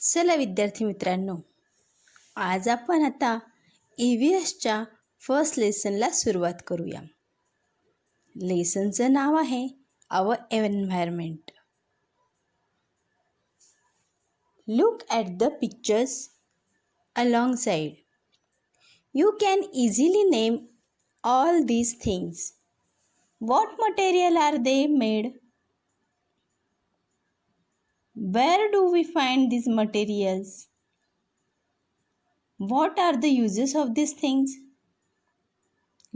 चला विद्यार्थी मित्रांनो, आज आपण आता EVSच्या फर्स्ट लेसनला सुरुवात करूया. लेसनचं नाव आहे our environment. Look at the pictures alongside. You can easily name all these things. What material are they made? Where do we find these materials? What are the uses of these things?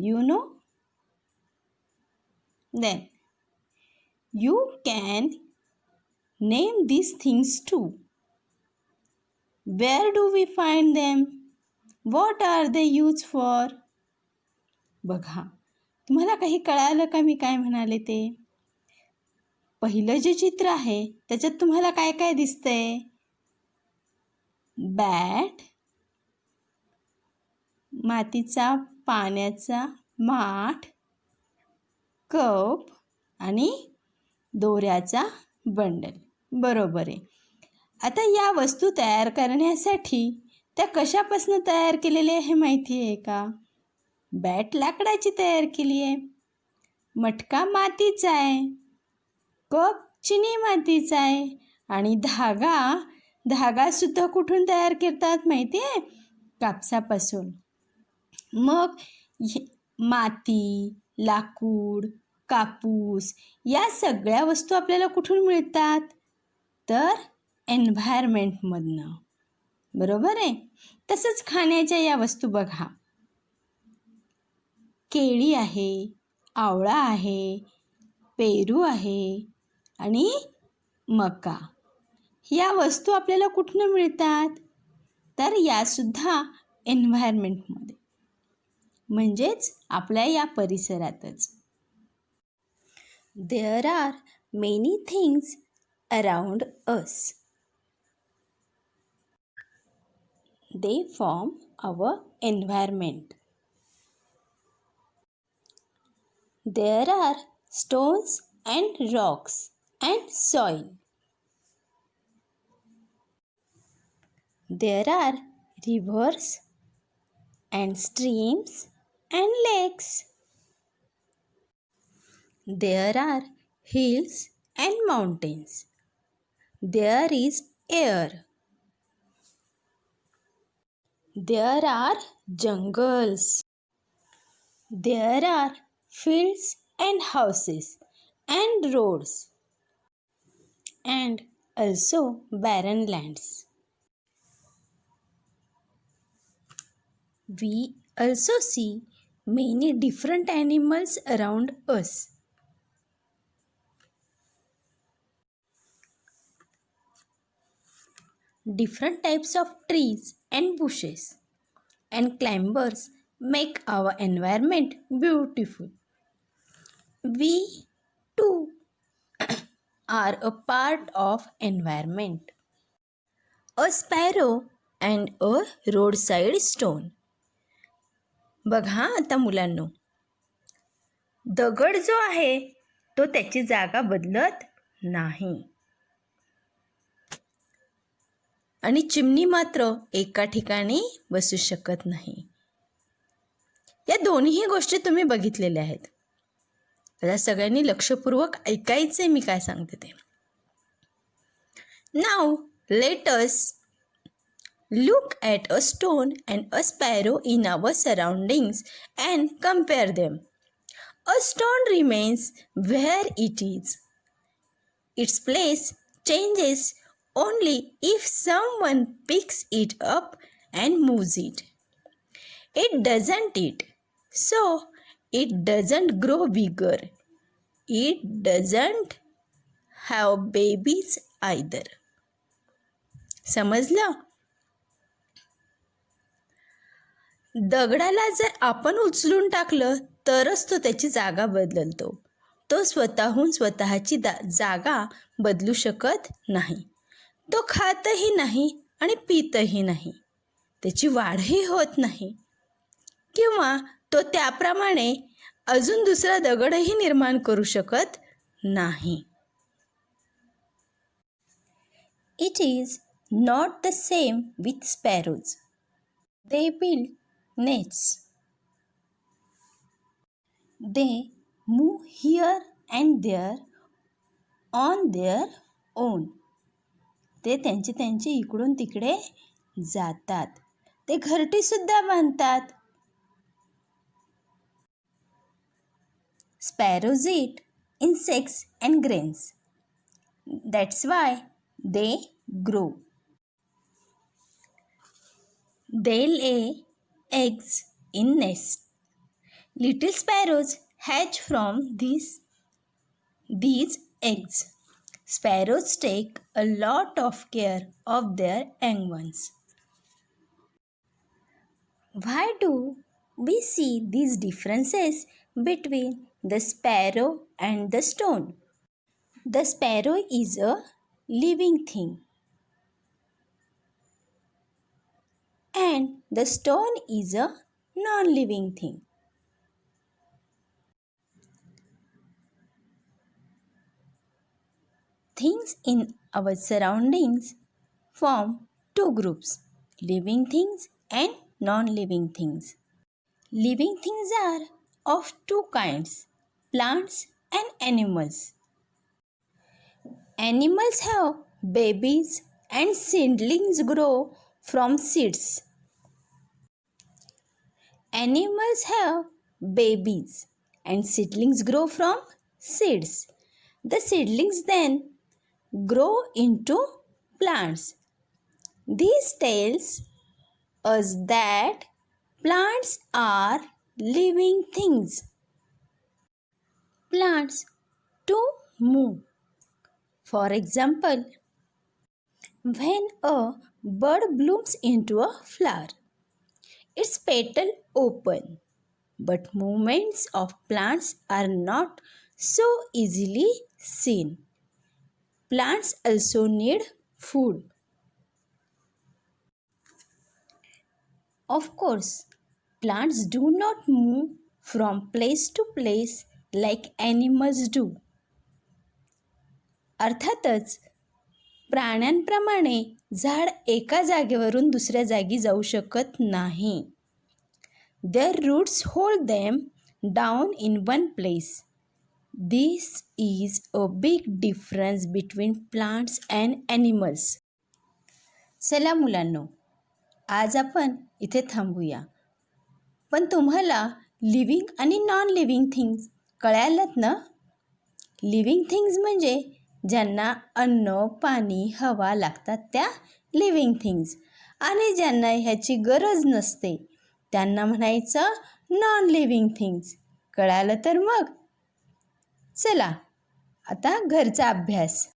You know? Then you can name these things too. Where do we find them? What are they used for? बघा, तुम्हाला काही कळालं का मी काय म्हणाले ते? पहिलं जे चित्र आहे त्याच्यात तुम्हाला काय काय दिसतंय? बॅट, मातीचा पाण्याचा माठ, कप आणि दोऱ्याचा बंडल. बरोबर आहे. आता या वस्तू तयार करण्यासाठी त्या कशापासून तयार केलेल्या आहे माहिती आहे का? बॅट लाकडाची तयार केली आहे, मटका मातीचा आहे, कप चिनी मातीचा आहे आणि धागासुद्धा कुठून तयार करतात माहिती आहे? कापसापासून. मग माती, लाकूड, कापूस या सगळ्या वस्तू आपल्याला कुठून मिळतात? तर एन्व्हायरमेंटमधनं. बरोबर आहे. तसंच खाण्याच्या या वस्तू बघा, केळी आहे, आवळा आहे, पेरू आहे आणि मका. या वस्तू आपल्याला कुठून मिळतात? तर यासुद्धा एन्व्हायरमेंटमध्ये, म्हणजेच आपल्या या परिसरातच. There are many things around us. They form our environment. There are stones and rocks and soil. There are rivers and streams and lakes. There are hills and mountains. There is air. There are jungles. There are fields and houses and roads and also barren lands. We also see many different animals around us. Different types of trees and bushes and climbers make our environment beautiful. We too are a part of environment. A sparrow and a roadside stone. बघा आता मुलांनो, दगड जो आहे तो त्याची जागा बदलत नाही आणि चिमणी मात्र एका ठिकाणी बसू शकत नाही. या दोन्हीही गोष्टी तुम्ही बघितलेल्या आहेत. आता सगळ्यांनी लक्षपूर्वक ऐकायचे मी काय सांगते ते. नाव let us look at a stone and a sparrow in our surroundings and compare them. A stone remains where it is. Its place changes only if someone picks it up and moves it. It doesn't eat, so it doesn't grow bigger. It doesn't have babies either. समजलं? दगडाला जर आपण उचलून टाकलं तरच तो त्याची जागा बदलतो. तो स्वतःहून स्वतःची जागा बदलू शकत नाही. तो खातही नाही आणि पितही नाही. त्याची वाढही होत नाही किंवा तो त्याप्रमाणे अजून दुसरा दगडही निर्माण करू शकत नाही. It is Not the same with sparrows. They build nests. They move here and there on their own. ते त्यांचे इकडून तिकडे जातात. ते घरटी सुद्धा बांधतात. Sparrows eat insects and grains. That's why they grow. They lay eggs in nests. Little sparrows hatch from these eggs. Sparrows take a lot of care of their young ones. Why do we see these differences between the sparrow and the stone? The sparrow is a living thing, and the stone is a non-living thing. Things in our surroundings form two groups, living things and non-living things. Living things are of two kinds, plants and animals. Animals have babies and seedlings grow from seeds. Animals have babies and seedlings grow from seeds. The seedlings then grow into plants. This tells us that plants are living things. Plants do move. For example, when a bud blooms into a flower, its petals open, but movements of plants are not so easily seen. Plants also need food. Of course, plants do not move from place to place like animals do. अर्थातच प्राण्यांप्रमाणे झाड एका जागेवरून दुसऱ्या जागी जाऊ शकत नाही. Their roots hold them down in one place. This is a big difference between plants and animals. चला मुलांनो, आज आपण इथे थांबूया. पण तुम्हाला लिव्हिंग आणि नॉन लिव्हिंग थिंग्स कळाल्यात ना? लिव्हिंग थिंग्स म्हणजे ज्यांना अन्न, पाणी, हवा लागतात त्या लिव्हिंग थिंग्स, आणि ज्यांना ह्याची गरज नसते त्यांना म्हणायचं नॉन लिव्हिंग थिंग्स. कळालं तर मग? चला आता घरचा अभ्यास.